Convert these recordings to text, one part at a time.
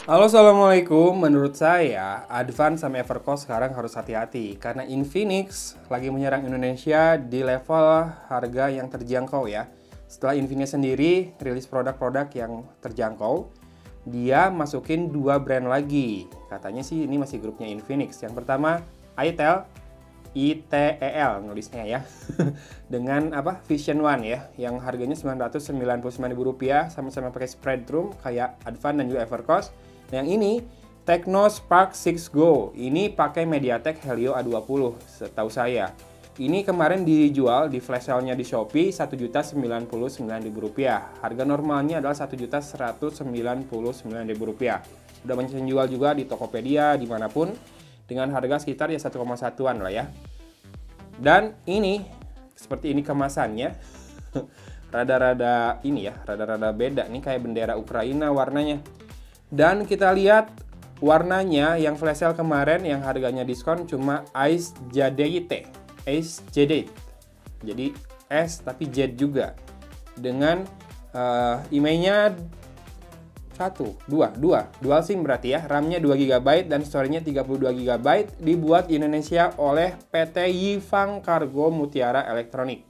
Halo, assalamualaikum. Menurut saya, Advan sama Evercost sekarang harus hati-hati karena Infinix lagi menyerang Indonesia di level harga yang terjangkau ya. Setelah Infinix sendiri rilis produk-produk yang terjangkau, dia masukin dua brand lagi. Katanya sih ini masih grupnya Infinix. Yang pertama, ITEL, ITEL nulisnya ya. Dengan Vision One ya, yang harganya Rp999.000, sama-sama pakai spread room kayak Advan dan juga Evercost. Yang ini Tecno Spark 6 Go, ini pakai MediaTek Helio A20 setahu saya. Ini kemarin dijual di flash sale-nya di Shopee Rp1.099.000. Harga normalnya adalah Rp1.199.000. Udah banyak yang jual juga di Tokopedia dimanapun dengan harga sekitar ya 1,1-an lah ya. Dan ini seperti ini kemasannya. Rada-rada ini ya, rada-rada beda nih, kayak bendera Ukraina warnanya. Dan kita lihat warnanya yang flash sale kemarin yang harganya diskon cuma Ice Jadeit. Ice Jadeit. Jadi S tapi Z juga. Dengan IMEI-nya dual SIM berarti ya. RAM-nya 2 GB dan storage-nya 32 GB. Dibuat di Indonesia oleh PT Yifang Cargo Mutiara Elektronik.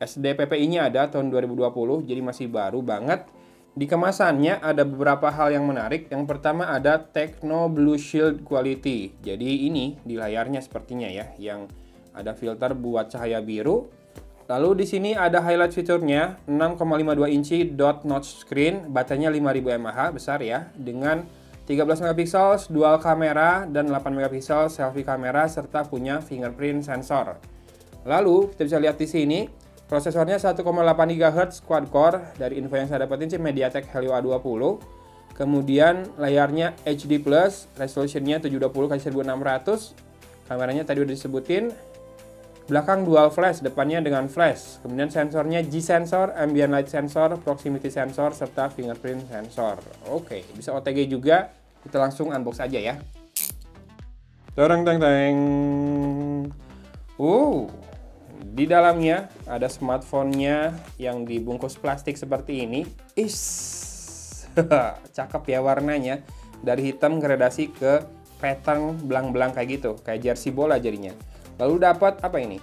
SDPPI-nya ada tahun 2020, jadi masih baru banget. Di kemasannya ada beberapa hal yang menarik. Yang pertama ada Tecno Blue Shield Quality. Jadi ini di layarnya sepertinya ya, yang ada filter buat cahaya biru. Lalu di sini ada highlight fiturnya, 6,52 inci dot notch screen, baterainya 5000 mAh, besar ya, dengan 13 megapiksel dual kamera dan 8 megapiksel selfie kamera serta punya fingerprint sensor. Lalu kita bisa lihat di sini prosesornya 1,8 GHz quad core, dari info yang saya dapetin sih MediaTek Helio A20. Kemudian layarnya HD+, resolutionnya 720x1600. Kameranya tadi udah disebutin. Belakang dual flash, depannya dengan flash. Kemudian sensornya G-sensor, ambient light sensor, proximity sensor, serta fingerprint sensor. Oke, bisa OTG juga. Kita langsung unbox aja ya. Tereng teng teng. Di dalamnya ada smartphone-nya yang dibungkus plastik seperti ini. Cakep ya warnanya. Dari hitam gradasi ke pattern belang-belang kayak gitu, kayak jersey bola jadinya. Lalu dapat apa ini?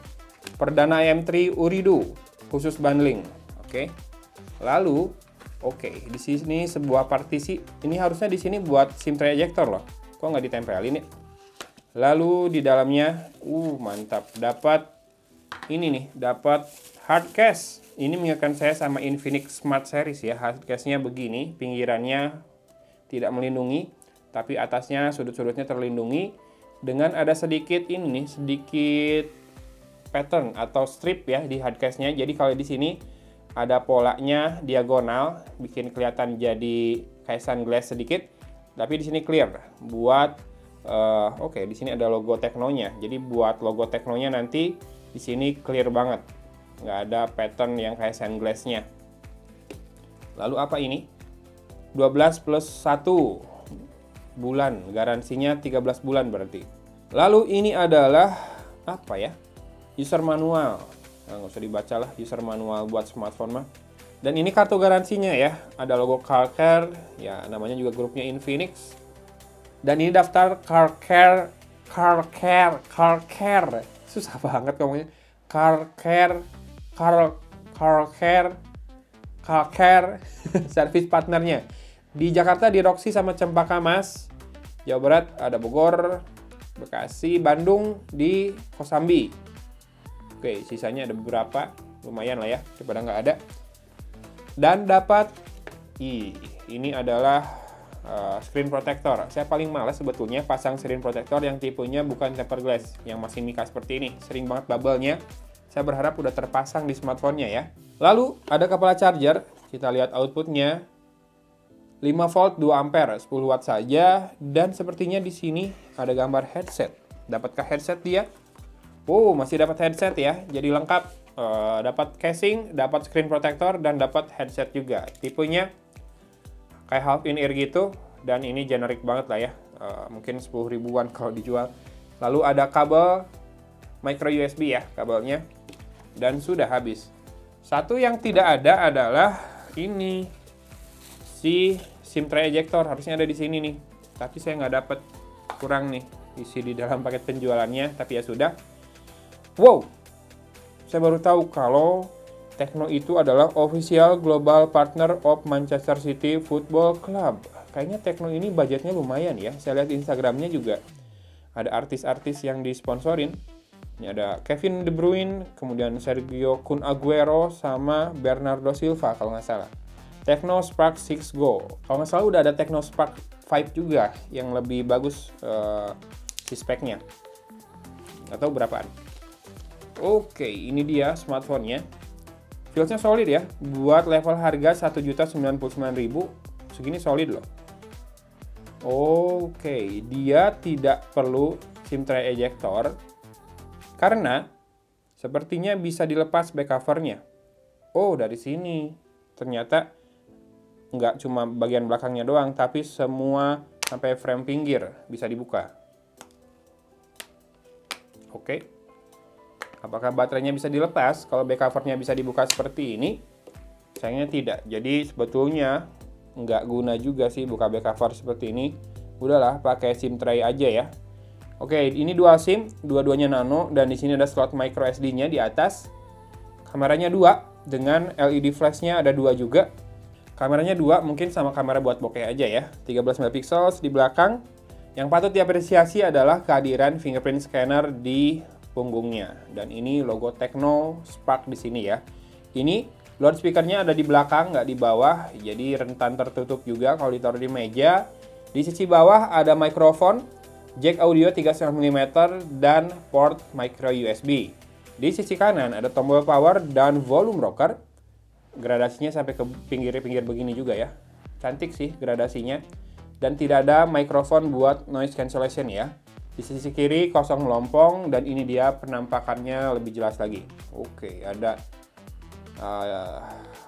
Perdana M3 Uridu khusus bundling. Oke. Lalu di sini sebuah partisi. Ini harusnya di sini buat SIM tray ejector loh. Kok nggak ditempelin ya? Lalu di dalamnya mantap, dapat ini nih, dapat hard case. Ini mengingatkan saya sama Infinix Smart Series ya. Hard case-nya begini, pinggirannya tidak melindungi, tapi atasnya sudut-sudutnya terlindungi dengan ada sedikit ini nih, sedikit pattern atau strip ya di hard case-nya. Jadi kalau di sini ada polanya diagonal, bikin kelihatan jadi kayak sunglass sedikit, tapi di sini clear buat di sini ada logo Tecno-nya. Jadi buat logo Tecno-nya nanti di sini clear banget, nggak ada pattern yang kayak sunglass-nya. Lalu apa ini? 12 plus 1 bulan, garansinya 13 bulan berarti. Lalu ini adalah apa ya? User manual. Nah, nggak usah dibaca lah, user manual buat smartphone mah. Dan ini kartu garansinya ya, ada logo CarCare, ya namanya juga grupnya Infinix. Dan ini daftar CarCare, susah banget ngomongnya. CarCare service partnernya. Di Jakarta di Roxy sama Cempaka Mas. Jawa Barat ada Bogor, Bekasi, Bandung, di Kosambi. Oke, sisanya ada beberapa, lumayan lah ya, daripada nggak ada. Dan dapat, ini adalah screen protector. Saya paling males sebetulnya pasang screen protector yang tipenya bukan tempered glass, yang masih mika seperti ini. Sering banget bubble-nya. Saya berharap udah terpasang di smartphone-nya ya. Lalu ada kepala charger, kita lihat outputnya. 5 volt 2 ampere, 10 watt saja, dan sepertinya di sini ada gambar headset. Dapatkah headset dia? Masih dapat headset ya. Jadi lengkap, dapat casing, dapat screen protector, dan dapat headset juga. Tipenya kayak half in ear gitu, dan ini generik banget lah ya. Mungkin 10 ribuan kalau dijual. Lalu ada kabel micro USB ya kabelnya, dan sudah habis. Satu yang tidak ada adalah ini, si SIM tray ejector, harusnya ada di sini nih. Tapi saya nggak dapet, kurang nih isi di dalam paket penjualannya, tapi ya sudah. Wow, saya baru tahu kalau Tecno itu adalah official global partner of Manchester City Football Club. Kayaknya Tecno ini budgetnya lumayan ya. Saya lihat di Instagramnya juga ada artis-artis yang disponsorin. Ini ada Kevin De Bruyne, kemudian Sergio Kun Aguero, sama Bernardo Silva kalau nggak salah. Tecno Spark 6 Go. Kalau nggak salah udah ada Tecno Spark 5 juga yang lebih bagus si speknya. Nggak tahu berapaan. Oke, ini dia smartphone-nya. Feels-nya solid ya. Buat level harga 1.099.000, segini solid loh. Oke, dia tidak perlu SIM tray ejector karena sepertinya bisa dilepas back covernya. Oh, dari sini. Ternyata nggak cuma bagian belakangnya doang, tapi semua sampai frame pinggir bisa dibuka. Oke. Apakah baterainya bisa dilepas? Kalau back covernya bisa dibuka seperti ini, sayangnya tidak. Jadi sebetulnya nggak guna juga sih buka back cover seperti ini. Udahlah, pakai SIM tray aja ya. Oke, ini dual SIM, dua-duanya nano, dan di sini ada slot micro SD-nya di atas. Kameranya 2, dengan LED flash-nya ada 2 juga. Kameranya 2, mungkin sama kamera buat bokeh aja ya. 13 MP di belakang. Yang patut diapresiasi adalah kehadiran fingerprint scanner di punggungnya, dan ini logo Tecno Spark di sini ya. Ini loudspeakernya ada di belakang, nggak di bawah, jadi rentan tertutup juga kalau ditaruh di meja. Di sisi bawah ada mikrofon, jack audio 3,5 mm, dan port micro USB. Di sisi kanan ada tombol power dan volume rocker. Gradasinya sampai ke pinggir-pinggir begini juga ya. Cantik sih gradasinya. Dan tidak ada mikrofon buat noise cancellation ya. Di sisi kiri kosong melompong, dan ini dia penampakannya lebih jelas lagi. Oke, ada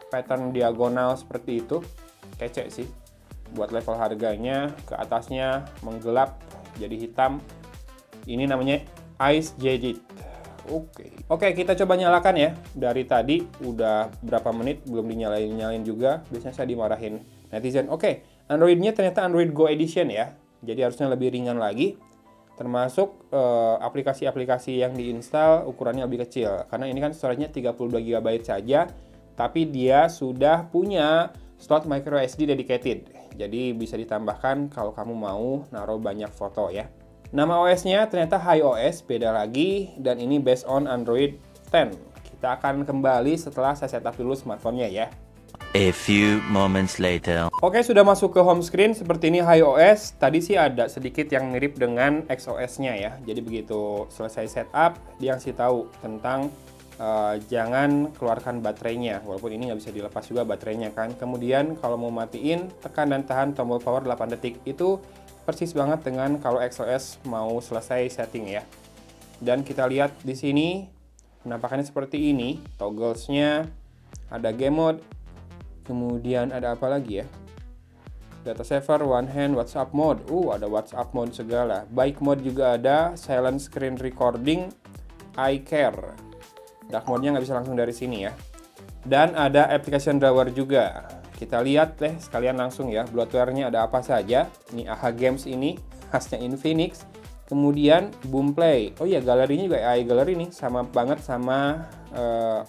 pattern diagonal seperti itu. Kece sih. Buat level harganya, ke atasnya menggelap jadi hitam. Ini namanya Ice Jaded. Oke, kita coba nyalakan ya. Dari tadi udah berapa menit belum dinyalain juga. Biasanya saya dimarahin netizen. Oke, Android-nya ternyata Android Go Edition ya. Jadi harusnya lebih ringan lagi. Termasuk aplikasi-aplikasi yang diinstal ukurannya lebih kecil. Karena ini kan storage-nya 32 GB saja, tapi dia sudah punya slot micro SD dedicated. Jadi bisa ditambahkan kalau kamu mau naruh banyak foto ya. Nama OS-nya ternyata HiOS, beda lagi, dan ini based on Android 10. Kita akan kembali setelah saya setup dulu smartphone-nya ya. A few moments later. Oke, sudah masuk ke home screen seperti ini HiOS. Tadi sih ada sedikit yang mirip dengan XOS-nya ya. Jadi begitu selesai setup, dia ngasih tahu tentang jangan keluarkan baterainya. Walaupun ini nggak bisa dilepas juga baterainya kan. Kemudian kalau mau matiin, tekan dan tahan tombol power 8 detik. Itu persis banget dengan kalau XOS mau selesai setting ya. Dan kita lihat di sini penampakannya seperti ini. Togglesnya, ada game mode. Kemudian ada apa lagi ya? Data saver, one hand, WhatsApp mode. Ada WhatsApp mode segala. Bike mode juga ada, silent screen recording, eye care. Dark mode-nya nggak bisa langsung dari sini ya. Dan ada application drawer juga. Kita lihat deh sekalian langsung ya. Bloatware-nya ada apa saja. Ini AHA Games ini, khasnya Infinix. Kemudian Boomplay. Oh iya, galerinya juga AI Gallery nih. Sama banget sama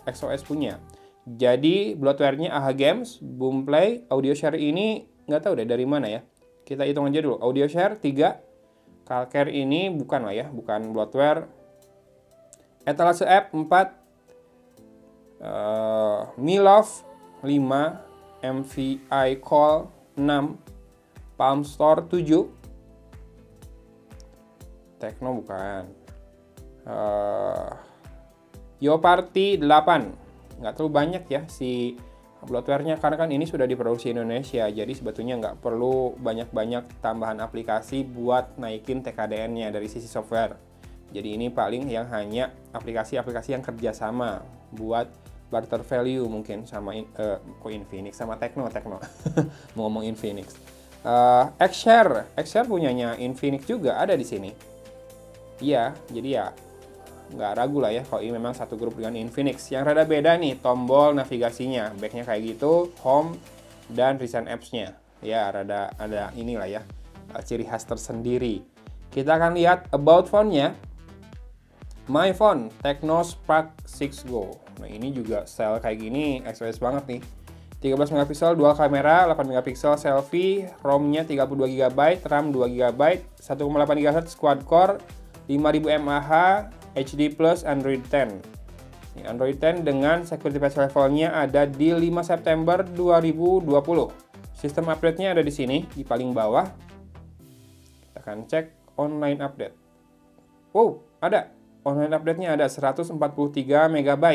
XOS punya. Jadi bloatware-nya AHA Games, Boomplay, AudioShare ini nggak tahu deh dari mana ya. Kita hitung aja dulu. AudioShare 3, Calcare ini bukan lah ya, bukan bloatware. Etalase App 4, Milov 5, MVI Call 6, Palm Store 7, Tecno bukan, YoParty 8. Nggak terlalu banyak ya si bloatware-nya karena kan ini sudah diproduksi Indonesia, jadi sebetulnya nggak perlu banyak-banyak tambahan aplikasi buat naikin TKDN-nya dari sisi software. Jadi ini paling yang hanya aplikasi-aplikasi yang kerjasama buat barter value mungkin sama Infinix sama Tecno mau ngomong Infinix. Xshare punyanya Infinix juga ada di sini. Iya, jadi ya nggak ragu lah ya kalau ini memang satu grup dengan Infinix. Yang rada beda nih tombol navigasinya, backnya kayak gitu, home dan recent apps-nya. Ya, rada ada inilah ya, ciri khas tersendiri. Kita akan lihat about phone-nya. My Phone Tecno Spark 6 Go. Nah, ini juga style kayak gini XOS banget nih. 13 megapiksel dual kamera, 8 megapiksel selfie, ROM-nya 32 GB, RAM 2 GB, 1,8 GHz quad core, 5000 mAh, HD plus Android 10. Ini Android 10 dengan security patch levelnya ada di 5 September 2020. Sistem update-nya ada di sini, di paling bawah. Kita akan cek online update. Wow, ada. Online update-nya ada 143 MB.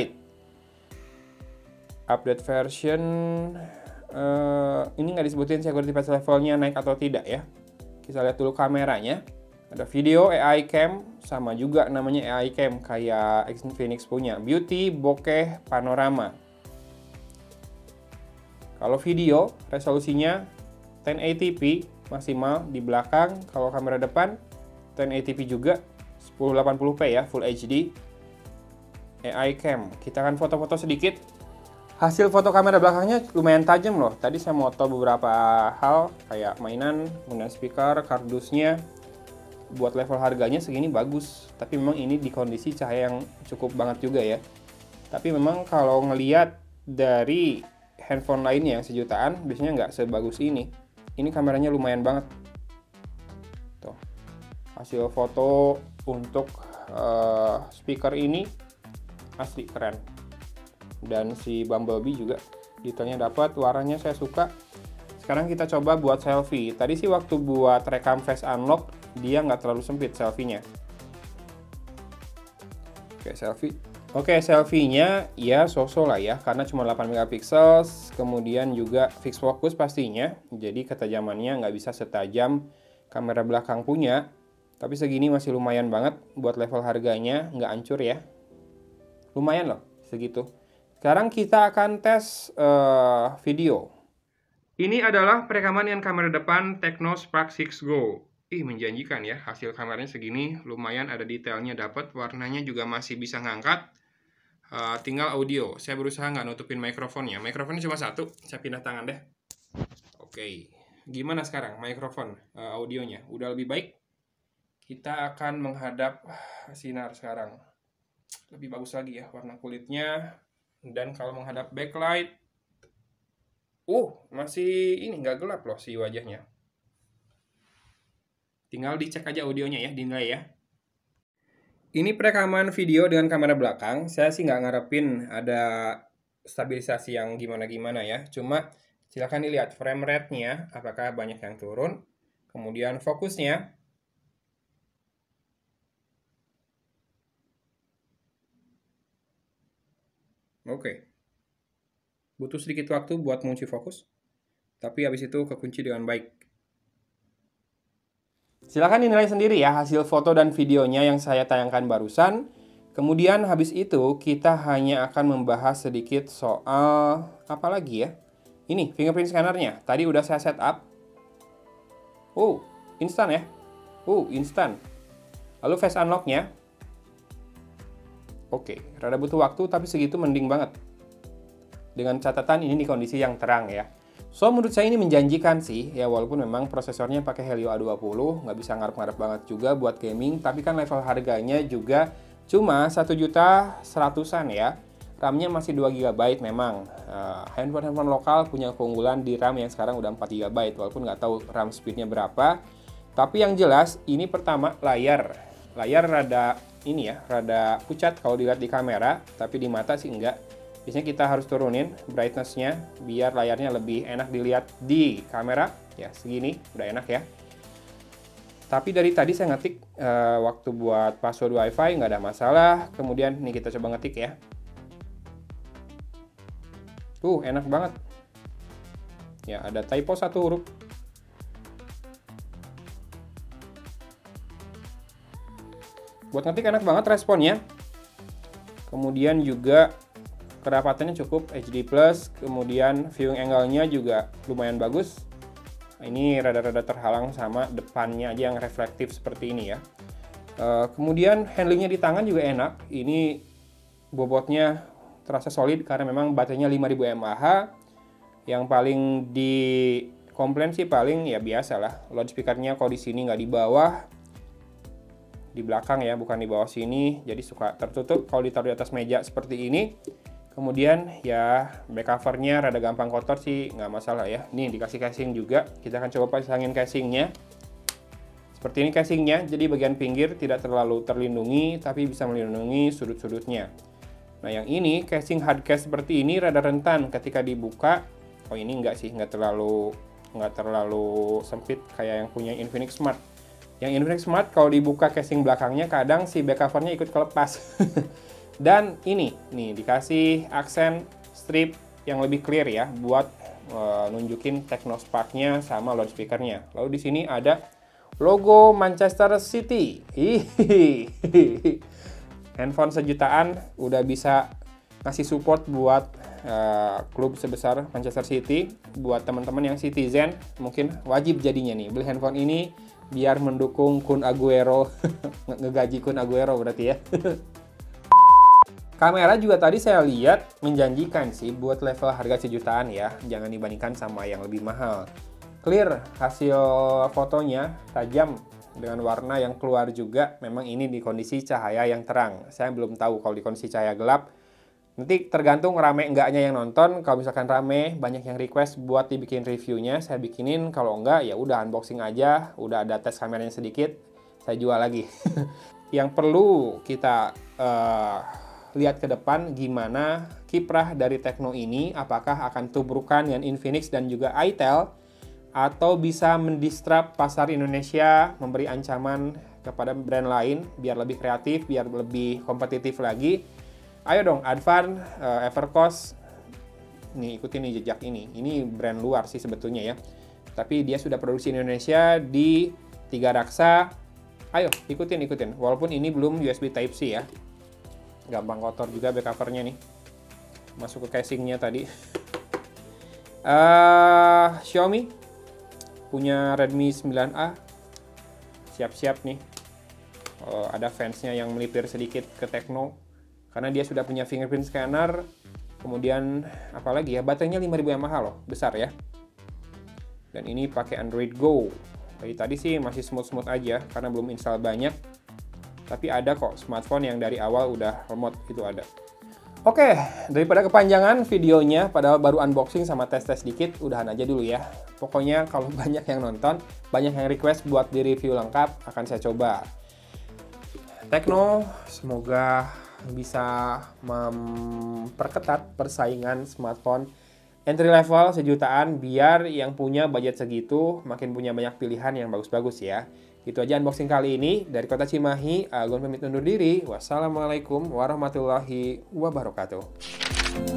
Update version ini nggak disebutin security patch levelnya naik atau tidak ya. Kita lihat dulu kameranya. Ada video AI cam, sama juga namanya AI cam kayak Infinix punya. Beauty, bokeh, panorama. Kalau video resolusinya 1080p maksimal di belakang. Kalau kamera depan 1080p juga. 1080p ya, Full HD. AI cam. Kita akan foto-foto sedikit. Hasil foto kamera belakangnya lumayan tajam loh. Tadi saya moto beberapa hal kayak mainan, kemudian speaker, kardusnya. Buat level harganya segini bagus. Tapi memang ini di kondisi cahaya yang cukup banget juga ya. Tapi memang kalau ngelihat dari handphone lainnya yang sejutaan, biasanya nggak sebagus ini. Ini kameranya lumayan banget. Tuh. Hasil foto untuk speaker ini asli keren. Dan si Bumblebee juga detailnya dapat, warnanya saya suka. Sekarang kita coba buat selfie. Tadi sih waktu buat rekam face unlock dia nggak terlalu sempit selfie-nya. Oke, selfie. Oke, selfie-nya ya so-so lah ya, karena cuma 8 megapiksel, kemudian juga fix focus pastinya. Jadi ketajamannya nggak bisa setajam kamera belakang punya. Tapi segini masih lumayan banget buat level harganya, nggak hancur ya. Lumayan loh, segitu. Sekarang kita akan tes video. Ini adalah perekaman dengan kamera depan Tecno Spark 6 Go. Menjanjikan ya, hasil kameranya segini, lumayan ada detailnya dapat, warnanya juga masih bisa ngangkat. Tinggal audio, saya berusaha nggak nutupin mikrofonnya. Mikrofonnya cuma satu, saya pindah tangan deh. Oke, gimana sekarang mikrofon audionya? Udah lebih baik? Kita akan menghadap sinar sekarang. Lebih bagus lagi ya warna kulitnya. Dan kalau menghadap backlight, masih ini nggak gelap loh si wajahnya. Tinggal dicek aja audionya ya, dinilai ya. Ini perekaman video dengan kamera belakang. Saya sih nggak ngarepin ada stabilisasi yang gimana-gimana ya. Cuma silakan dilihat frame rate-nya, apakah banyak yang turun. Kemudian fokusnya. Oke. Butuh sedikit waktu buat mengunci fokus. Tapi habis itu kekunci dengan baik. Silahkan dinilai sendiri ya hasil foto dan videonya yang saya tayangkan barusan. Kemudian habis itu kita hanya akan membahas sedikit soal apa lagi ya. Ini fingerprint scannernya. Tadi udah saya setup. Instan ya. Instan. Lalu face unlock-nya. Oke, rada butuh waktu tapi segitu mending banget. Dengan catatan ini di kondisi yang terang ya. So, menurut saya ini menjanjikan sih, ya walaupun memang prosesornya pakai Helio A20, nggak bisa ngarep-ngarep banget juga buat gaming, tapi kan level harganya juga cuma 1.100.000-an ya. RAM-nya masih 2 GB memang. Handphone lokal punya keunggulan di RAM yang sekarang udah 4 GB, walaupun nggak tahu RAM speed-nya berapa. Tapi yang jelas, ini pertama layar. Layar rada ini ya, rada pucat kalau dilihat di kamera, tapi di mata sih enggak. Biasanya kita harus turunin brightness-nya biar layarnya lebih enak dilihat di kamera. Ya, segini udah enak ya. Tapi dari tadi saya ngetik waktu buat password WiFi nggak ada masalah. Kemudian nih kita coba ngetik ya. Enak banget. Ya, ada typo 1 huruf. Buat ngetik enak banget responnya. Kemudian juga kerapatannya cukup HD+, kemudian viewing angle-nya juga lumayan bagus. Ini rada-rada terhalang sama depannya aja yang reflektif seperti ini ya. Kemudian handlingnya di tangan juga enak. Ini bobotnya terasa solid karena memang baterainya 5000 mAh. Yang paling di komplain sih paling ya biasa lah, loudspeakernya kalau di sini nggak di bawah, di belakang ya, bukan di bawah sini, jadi suka tertutup kalau ditaruh di atas meja seperti ini. Kemudian ya back covernya rada gampang kotor sih, nggak masalah ya. Nih dikasih casing juga, kita akan coba pasangin casingnya. Seperti ini casingnya, jadi bagian pinggir tidak terlalu terlindungi, tapi bisa melindungi sudut-sudutnya. Nah yang ini, casing hard case seperti ini rada rentan ketika dibuka. Oh ini enggak sih, nggak terlalu sempit kayak yang punya Infinix Smart. Yang Infinix Smart kalau dibuka casing belakangnya, kadang si back covernya ikut kelepas. Dan ini, nih dikasih aksen strip yang lebih clear ya, buat nunjukin Technospark-nya sama loudspeaker-nya. Lalu di sini ada logo Manchester City. Handphone sejutaan udah bisa ngasih support buat klub sebesar Manchester City. Buat teman-teman yang Citizen, mungkin wajib jadinya nih beli handphone ini biar mendukung Kun Aguero. Ngegaji Kun Aguero berarti ya. Kamera juga tadi saya lihat menjanjikan sih buat level harga sejutaan ya. Jangan dibandingkan sama yang lebih mahal. Clear hasil fotonya, tajam dengan warna yang keluar juga. Memang ini di kondisi cahaya yang terang. Saya belum tahu kalau di kondisi cahaya gelap. Nanti tergantung rame enggaknya yang nonton. Kalau misalkan rame, banyak yang request buat dibikin reviewnya, saya bikinin. Kalau enggak, ya udah unboxing aja. Udah ada tes kameranya sedikit, saya jual lagi. Yang perlu kita lihat ke depan gimana kiprah dari Tecno ini, apakah akan tubrukan dengan Infinix dan juga itel, atau bisa mendistrap pasar Indonesia, memberi ancaman kepada brand lain biar lebih kreatif, biar lebih kompetitif lagi. Ayo dong, Advan, Evercost, nih ikutin nih jejak ini brand luar sih sebetulnya ya, tapi dia sudah produksi Indonesia di Tiga Raksa. Ayo ikutin, walaupun ini belum USB Type-C ya. Gampang kotor juga back covernya nih, masuk ke casingnya tadi. Xiaomi punya Redmi 9A, siap-siap nih. Ada fansnya yang melipir sedikit ke Tecno karena dia sudah punya fingerprint scanner. Kemudian apalagi ya, baterainya 5000 mAh loh, besar ya. Dan ini pakai Android Go. Tadi sih masih smooth aja karena belum install banyak. Tapi ada kok smartphone yang dari awal udah remote, itu ada. Oke, daripada kepanjangan videonya, padahal baru unboxing sama tes-tes dikit, udahan aja dulu ya. Pokoknya kalau banyak yang nonton, banyak yang request buat di review lengkap, akan saya coba. Tecno, semoga bisa memperketat persaingan smartphone entry level sejutaan, biar yang punya budget segitu makin punya banyak pilihan yang bagus-bagus ya. Itu aja unboxing kali ini. Dari Kota Cimahi, Agun pamit undur diri. Wassalamualaikum warahmatullahi wabarakatuh.